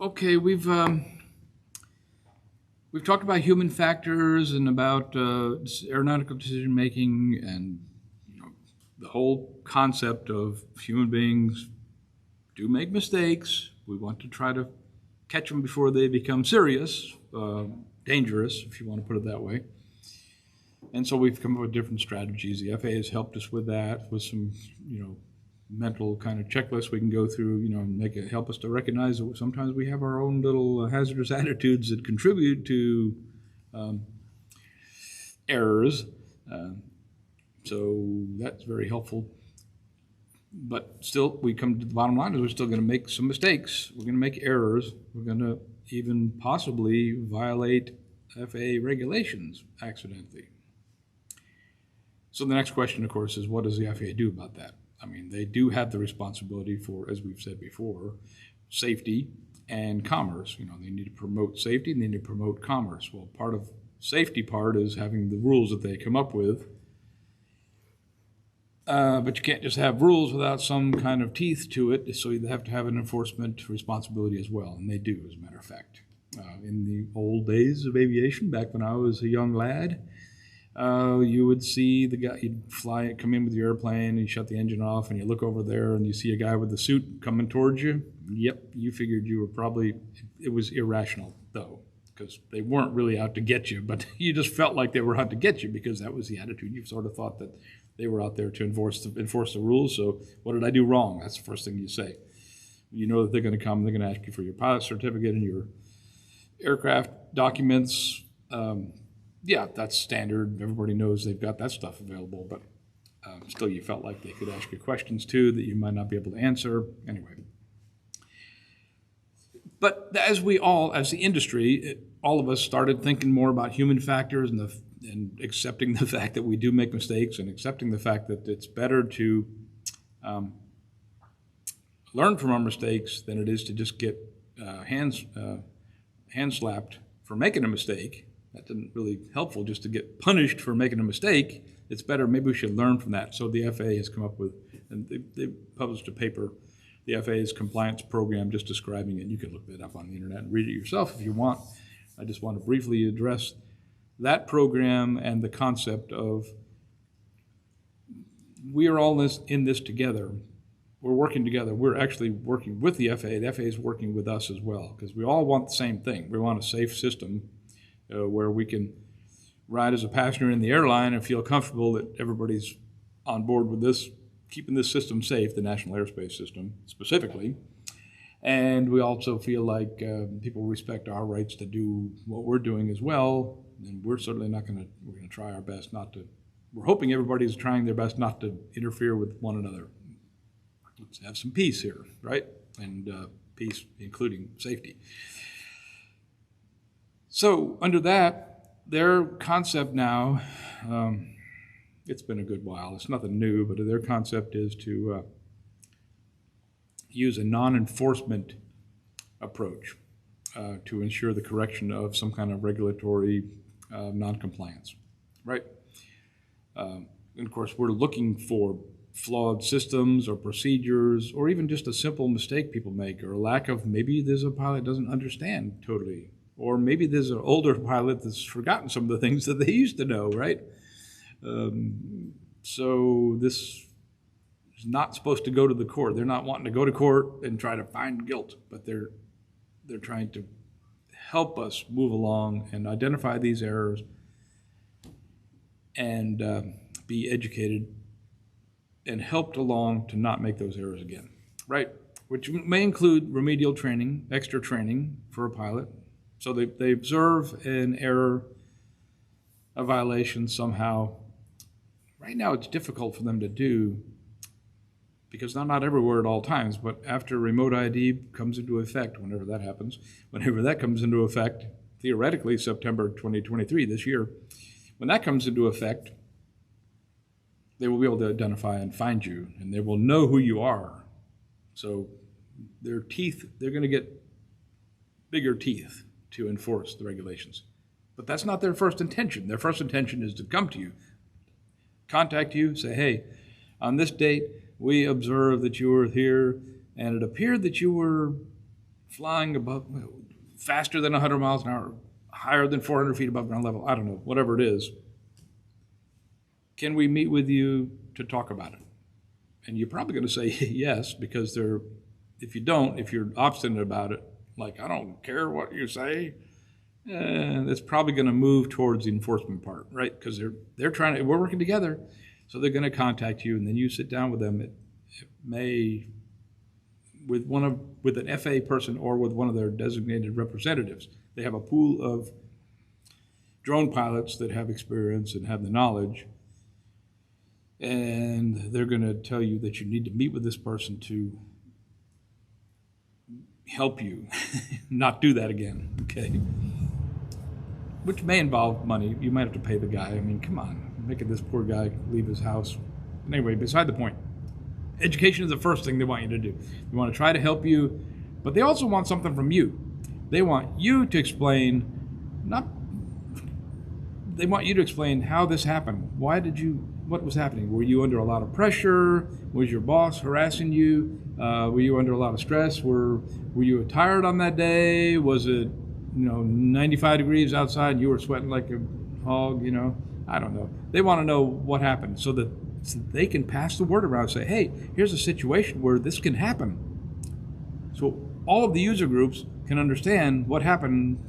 Okay, we've talked about human factors and about aeronautical decision making, and the whole concept of human beings do make mistakes. We want to try to catch them before they become serious, dangerous, if you want to put it that way. And so we've come up with different strategies. The FAA has helped us with that, with some, mental kind of checklists we can go through, and help us to recognize that sometimes we have our own little hazardous attitudes that contribute to errors. So that's very helpful. But still, we come to the bottom line is we're still going to make some mistakes. We're going to make errors. We're going to even possibly violate FAA regulations accidentally. So the next question, of course, is what does the FAA do about that? I mean, they do have the responsibility for, as we've said before, safety and commerce. They need to promote safety and they need to promote commerce. Well, part of safety part is having the rules that they come up with. But you can't just have rules without some kind of teeth to it, so you have to have an enforcement responsibility as well, and they do, as a matter of fact. In the old days of aviation, back when I was a young lad, you would see the guy, you'd come in with your airplane, and you shut the engine off, and you look over there, and you see a guy with a suit coming towards you. Yep, you figured you were probably, it was irrational, though, because they weren't really out to get you, but you just felt like they were out to get you because that was the attitude. You sort of thought that they were out there to enforce the rules, so what did I do wrong? That's the first thing you say. You know that they're going to come, they're going to ask you for your pilot certificate and your aircraft documents. Yeah, that's standard. Everybody knows they've got that stuff available, but still you felt like they could ask you questions too that you might not be able to answer. Anyway. But as the industry, all of us started thinking more about human factors and accepting the fact that we do make mistakes and accepting the fact that it's better to learn from our mistakes than it is to just get hand slapped for making a mistake. That isn't really helpful just to get punished for making a mistake. It's better, maybe we should learn from that. So the FAA has come up with, and they published a paper, the FAA's compliance program, just describing it. You can look that up on the internet and read it yourself if you want. I just want to briefly address that program and the concept of we are all in this together. We're working together. We're actually working with the FAA. The FAA is working with us as well because we all want the same thing. We want a safe system where we can ride as a passenger in the airline and feel comfortable that everybody's on board with this, keeping this system safe, the National Airspace System specifically. And we also feel like people respect our rights to do what we're doing as well. And we're certainly we're going to try our best not to, we're hoping everybody's trying their best not to interfere with one another. Let's have some peace here, right? And peace including safety. So under that, their concept now, it's been a good while, it's nothing new, but their concept is to use a non-enforcement approach to ensure the correction of some kind of regulatory non-compliance, right? And of course, we're looking for flawed systems or procedures or even just a simple mistake people make or a lack of, maybe there's a pilot doesn't understand totally, or maybe there's an older pilot that's forgotten some of the things that they used to know, right? So this is not supposed to go to the court. They're not wanting to go to court and try to find guilt, but they're trying to help us move along and identify these errors and be educated and helped along to not make those errors again, right? Which may include remedial training, extra training for a pilot. So they observe an error, a violation somehow. Right now it's difficult for them to do because not everywhere at all times, but after remote ID comes into effect, whenever that happens, whenever that comes into effect, theoretically September 2023, this year, when that comes into effect, they will be able to identify and find you, and they will know who you are. So their teeth, they're going to get bigger teeth to enforce the regulations. But that's not their first intention. Their first intention is to come to you, contact you, say, hey, on this date, we observed that you were here, and it appeared that you were flying above, faster than 100 miles an hour, higher than 400 feet above ground level, I don't know, whatever it is. Can we meet with you to talk about it? And you're probably going to say yes, because if you're obstinate about it, like, I don't care what you say, that's probably going to move towards the enforcement part, right? Because we're working together, so they're going to contact you, and then you sit down with them. It may, with an FA person or with one of their designated representatives. They have a pool of drone pilots that have experience and have the knowledge, and they're going to tell you that you need to meet with this person to help you not do that again, okay? Which may involve money. You might have to pay the guy. I mean, come on, making this poor guy leave his house. Anyway, beside the point. Education is the first thing they want you to do. They want to try to help you, but they also want something from you. They want you to explain, they want you to explain how this happened. What was happening? Were you under a lot of pressure? Was your boss harassing you? Were you under a lot of stress? Were you tired on that day? Was it, 95 degrees outside and you were sweating like a hog, I don't know. They want to know what happened so that they can pass the word around and say, hey, here's a situation where this can happen. So all of the user groups can understand what happened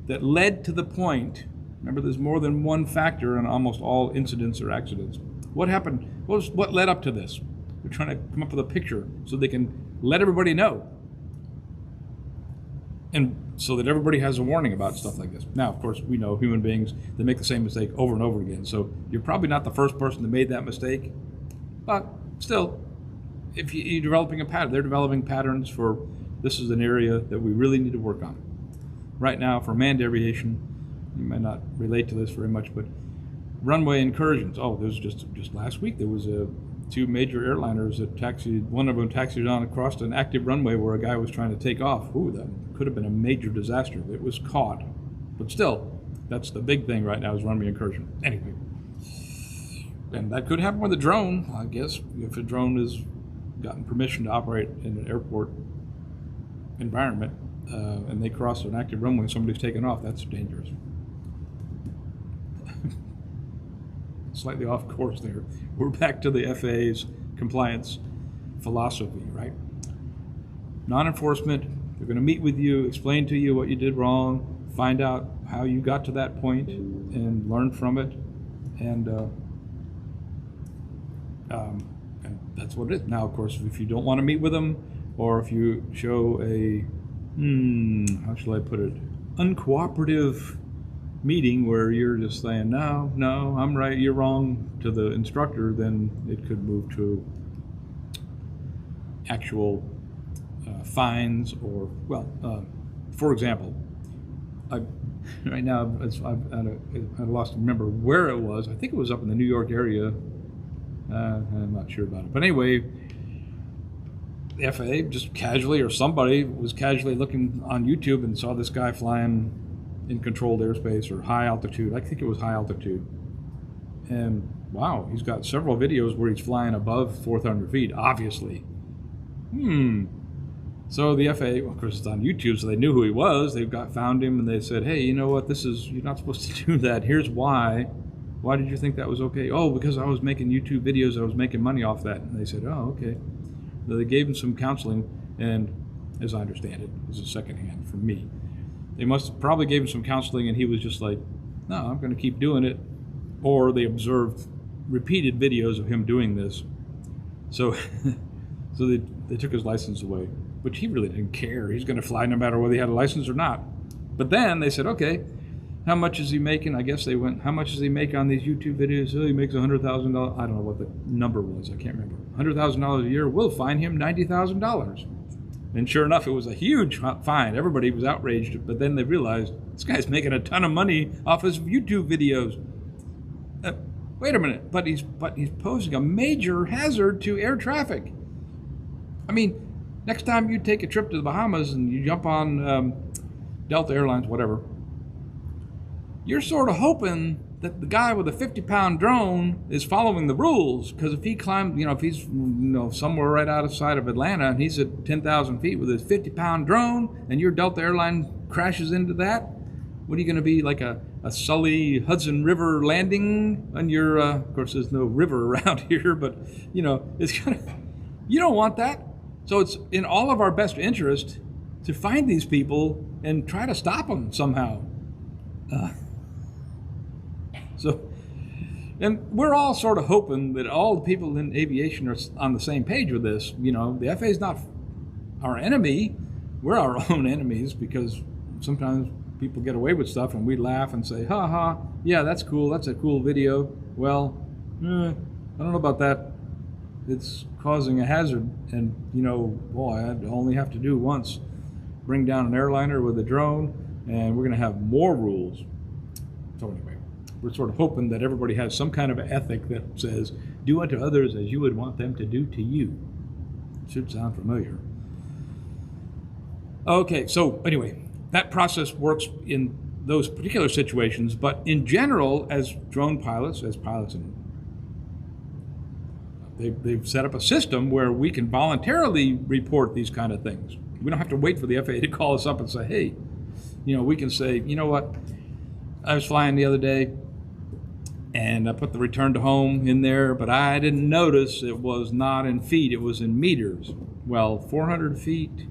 that led to the point. Remember, there's more than one factor in almost all incidents or accidents. What happened? What led up to this? They're trying to come up with a picture so they can let everybody know. And so that everybody has a warning about stuff like this. Now, of course, we know human beings, they make the same mistake over and over again. So you're probably not the first person that made that mistake. But still, if you're developing a pattern, they're developing patterns for this is an area that we really need to work on. Right now, for manned aviation, you might not relate to this very much, but runway incursions. Oh, there was just last week, there was two major airliners that taxied, one of them taxied on across an active runway where a guy was trying to take off. Ooh, that could have been a major disaster. It was caught. But still, that's the big thing right now is runway incursion. Anyway, and that could happen with a drone, I guess. If a drone has gotten permission to operate in an airport environment and they cross an active runway and somebody's taken off, that's dangerous. Slightly off course there. We're back to the FAA's compliance philosophy, right? Non-enforcement, they're going to meet with you, explain to you what you did wrong, find out how you got to that point, and learn from it. And that's what it is. Now, of course, if you don't want to meet with them, or if you show a, how shall I put it, uncooperative meeting where you're just saying, no, I'm right, you're wrong to the instructor, then it could move to actual fines or, for example, right now I've at a loss to remember where it was. I think it was up in the New York area. I'm not sure about it. But anyway, the FAA just casually, or somebody was casually looking on YouTube and saw this guy flying in controlled airspace or high altitude. I think it was high altitude. And wow, he's got several videos where he's flying above 400 feet, obviously. So the FAA, of course, it's on YouTube, so they knew who he was. They found him and they said, hey, you know what, you're not supposed to do that. Here's why. Why did you think that was okay? Oh, because I was making YouTube videos, I was making money off that. And they said, oh, okay. So they gave him some counseling, and as I understand it, this is secondhand from me. They must have probably gave him some counseling, and he was just like, no, I'm going to keep doing it. Or they observed repeated videos of him doing this. So they took his license away, which he really didn't care. He's going to fly no matter whether he had a license or not. But then they said, okay, how much is he making? I guess they went, how much does he make on these YouTube videos? Oh, he makes $100,000. I don't know what the number was. I can't remember. $100,000 a year. We'll fine him $90,000. And sure enough, it was a huge fine. Everybody was outraged, but then they realized this guy's making a ton of money off his YouTube videos. Wait a minute, but he's posing a major hazard to air traffic. I mean, next time you take a trip to the Bahamas and you jump on Delta Airlines, whatever, you're sort of hoping that the guy with a 50-pound drone is following the rules, because if he climbs, if he's somewhere right outside of Atlanta and he's at 10,000 feet with his 50-pound drone and your Delta airline crashes into that, what are you going to be, like a Sully Hudson River landing on your, of course there's no river around here, but it's kind of, you don't want that. So it's in all of our best interest to find these people and try to stop them somehow. And we're all sort of hoping that all the people in aviation are on the same page with this. The FAA is not our enemy. We're our own enemies, because sometimes people get away with stuff and we laugh and say, ha ha, yeah, that's cool. That's a cool video. Well, I don't know about that. It's causing a hazard. And, boy, I only have to do once. Bring down an airliner with a drone, and we're going to have more rules. So anyway, we're sort of hoping that everybody has some kind of ethic that says, do unto others as you would want them to do to you. It should sound familiar. Okay, so anyway, that process works in those particular situations, but in general, as drone pilots, they've set up a system where we can voluntarily report these kind of things. We don't have to wait for the FAA to call us up and say, hey, we can say, you know what, I was flying the other day, and I put the return to home in there, but I didn't notice it was not in feet, it was in meters. Well, 400 feet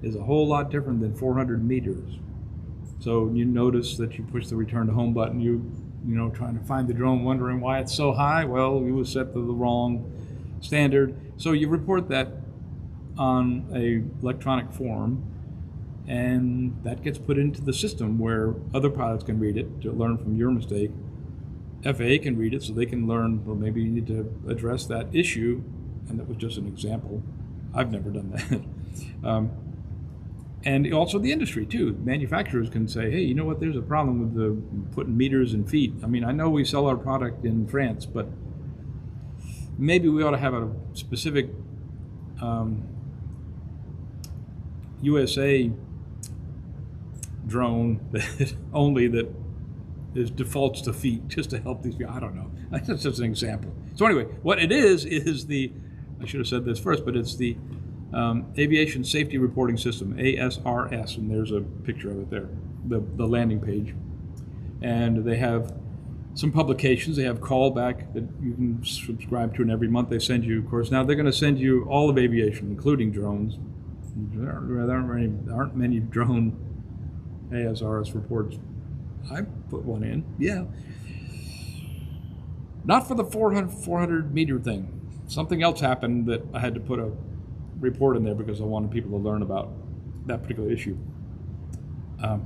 is a whole lot different than 400 meters. So you notice that you push the return to home button, trying to find the drone, wondering why it's so high. Well, it was set to the wrong standard. So you report that on a electronic form, and that gets put into the system where other pilots can read it to learn from your mistake. FAA can read it so they can learn, well, maybe you need to address that issue. And that was just an example. I've never done that. And also the industry too. Manufacturers can say, hey, you know what, there's a problem with the putting meters in feet. I mean, I know we sell our product in France, but maybe we ought to have a specific USA drone that defaults to feet, just to help these people. I don't know. That's just an example. So anyway, what it is I should have said this first, but it's the Aviation Safety Reporting System, ASRS, and there's a picture of it there, the landing page. And they have some publications. They have callback that you can subscribe to, and every month they send you, of course. Now they're going to send you all of aviation, including drones. There aren't many drone ASRS reports. I put one in, yeah. Not for the 400 meter thing. Something else happened that I had to put a report in there because I wanted people to learn about that particular issue. And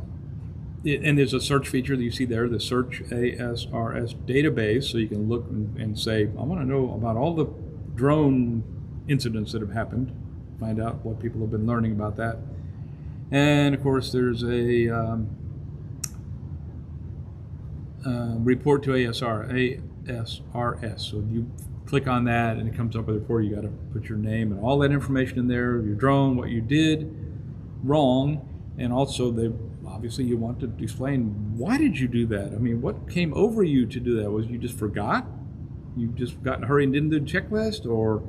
there's a search feature that you see there, the Search ASRS database, so you can look and say, I want to know about all the drone incidents that have happened, find out what people have been learning about that. And of course there's a report to ASRS. So you click on that and it comes up with a report. You got to put your name and all that information in there, your drone, what you did wrong, and also obviously you want to explain, why did you do that? I mean, what came over you to do that? Was you just forgot? You just got in a hurry and didn't do the checklist, or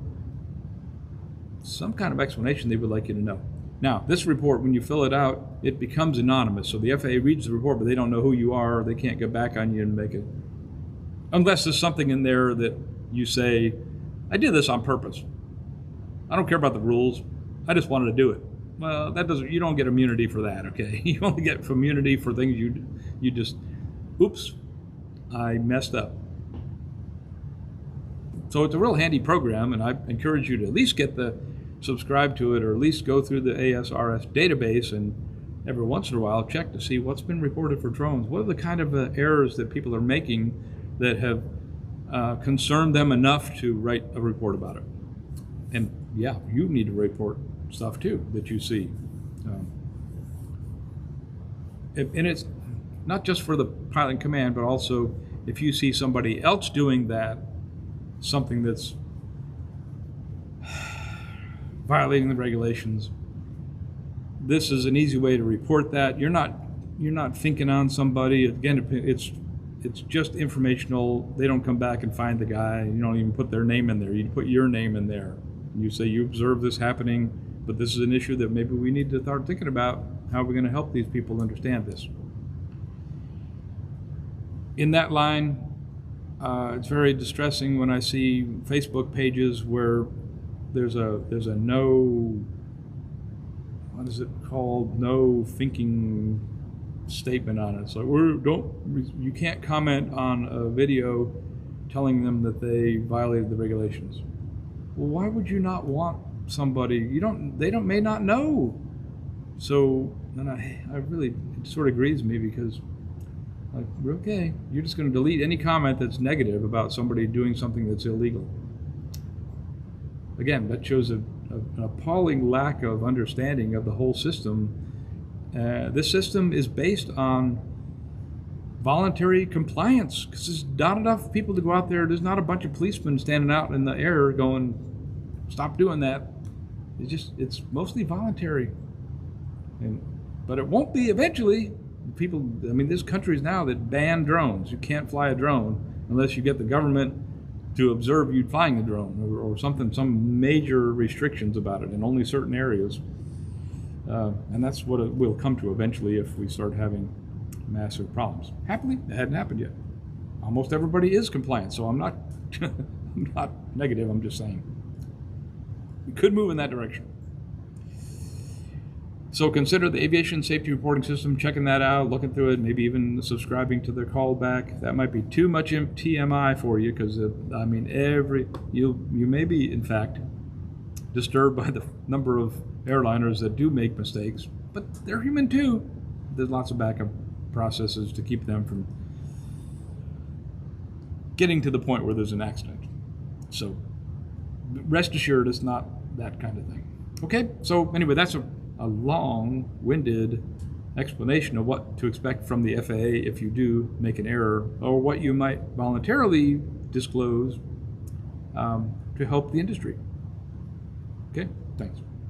some kind of explanation they would like you to know. Now, this report, when you fill it out, it becomes anonymous. So the FAA reads the report, but they don't know who you are. They can't get back on you and make it. Unless there's something in there that you say, I did this on purpose. I don't care about the rules. I just wanted to do it. Well, you don't get immunity for that, okay? You only get immunity for things you just, oops, I messed up. So it's a real handy program, and I encourage you to at least subscribe to it, or at least go through the ASRS database and every once in a while check to see what's been reported for drones. What are the kind of errors that people are making that have concerned them enough to write a report about it? And yeah, you need to report stuff too that you see. And it's not just for the pilot in command, but also if you see somebody else doing that, something that's violating the regulations, this is an easy way to report that. You're not thinking on somebody. Again, it's it's just informational. They don't come back and find the guy. You don't even put their name in there. You put your name in there. You say you observe this happening, but this is an issue that maybe we need to start thinking about. How are we going to help these people understand this? In that line, it's very distressing when I see Facebook pages where there's a no, what is it called? No thinking statement on it. It's like, you can't comment on a video telling them that they violated the regulations. Well, why would you not want somebody, may not know. So, and I really, it sort of grieves me because, like, okay, you're just going to delete any comment that's negative about somebody doing something that's illegal. Again, that shows an appalling lack of understanding of the whole system. This system is based on voluntary compliance because there's not enough people to go out there. There's not a bunch of policemen standing out in the air going, stop doing that. It's mostly voluntary. But it won't be eventually. People, I mean, there's countries now that ban drones. You can't fly a drone unless you get the government to observe you flying the drone or something, some major restrictions about it in only certain areas. And that's what it will come to eventually if we start having massive problems. Happily, it hadn't happened yet. Almost everybody is compliant, so I'm not, I'm not negative, I'm just saying. We could move in that direction. So consider the aviation safety reporting system, checking that out, looking through it, maybe even subscribing to their callback. That might be too much TMI for you because, I mean, you may be, in fact, disturbed by the number of airliners that do make mistakes, but they're human too. There's lots of backup processes to keep them from getting to the point where there's an accident. So rest assured it's not that kind of thing. Okay, so anyway, that's a long-winded explanation of what to expect from the FAA if you do make an error, or what you might voluntarily disclose to help the industry. Okay, thanks.